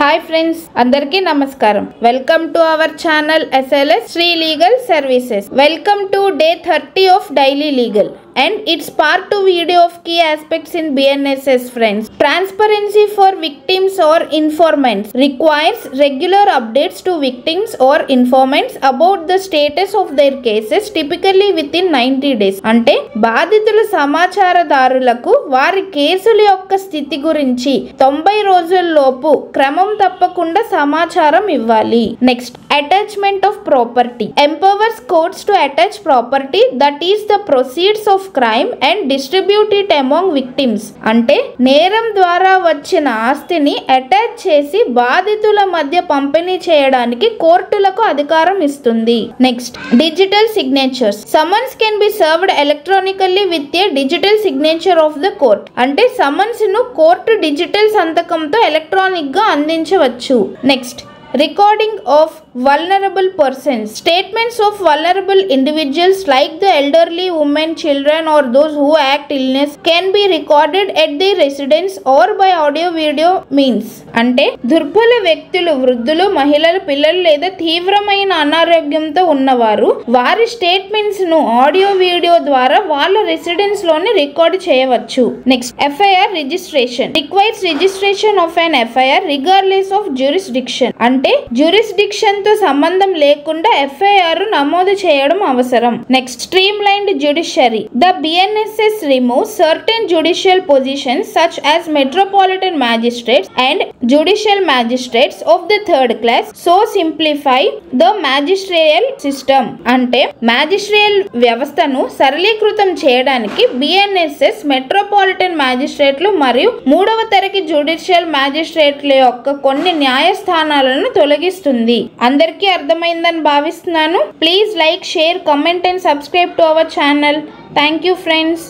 Hi friends, andarki namaskaram. Welcome to our channel SLS Sri Legal Services. Welcome to day 30 of Daily Legal. And it's part 2 video of key aspects in BNSS friends. Transparency for victims or informants requires regular updates to victims or informants about the status of their cases typically within 90 days. అంటే బాధితుల సమాచారదారులకు వారి కేసుల యొక్క స్థితి గురించి 90 రోజుల్లోపు క్రమం తప్పకుండా సమాచారం ఇవ్వాలి. Next, attachment of property empowers courts to attach property that is the proceeds of crime and distribute it among victims. అంటే నేరం ద్వారా వచ్చిన ఆస్తిని అటాచ్ చేసి బాధితుల మధ్య పంపిణీ చేయడానికి కోర్టులకు అధికారం ఇస్తుంది. Next, digital signatures. Summons can be served electronically with a digital signature of the court. అంటే సమన్స్ ను కోర్టు డిజిటల్ సంతకంతో ఎలక్ట్రానిక్ గా అందించవచ్చు. Next, recording of vulnerable persons. Statements of vulnerable individuals like the elderly, women, children or those who act illness can be recorded at their residence or by audio video means. అంటే దుర్బల వ్యక్తులు, వృద్ధులు, మహిళలు, పిల్లలు లేదా తీవ్రమైన అనారోగ్యంతో ఉన్నవారు వారి స్టేట్మెంట్స్ ను ఆడియో వీడియో ద్వారా వాళ్ళ రెసిడెన్స్ లోనే రికార్డ్ చేయవచ్చు. Next, FIR registration requires registration of an FIR regardless of jurisdiction. అంటే జ్యూరిస్డిక్షన్ తో సంబంధం లేకుండా ఎఫ్ఐఆర్ నమోదు చేయడం అవసరం. Next, stream lined judiciary. The BNSS removes certain judicial positions such as metropolitan magistrates and judicial magistrates of the third class, so simplify the magisterial system. అంటే మ్యాజిస్ట్రియల్ వ్యవస్థను సరళీకృతం చేయడానికి BNSS మెట్రోపాలిటన్ మ్యాజిస్ట్రేట్లు మరియు మూడవ తరగతి జ్యుడిషియల్ మ్యాజిస్ట్రేట్ల యొక్క కొన్ని న్యాయస్థానాలను తొలగిస్తుంది. అందరికీ అర్థమైందని భావిస్తున్నాను. Please like, share, comment and subscribe to our channel. Thank you friends.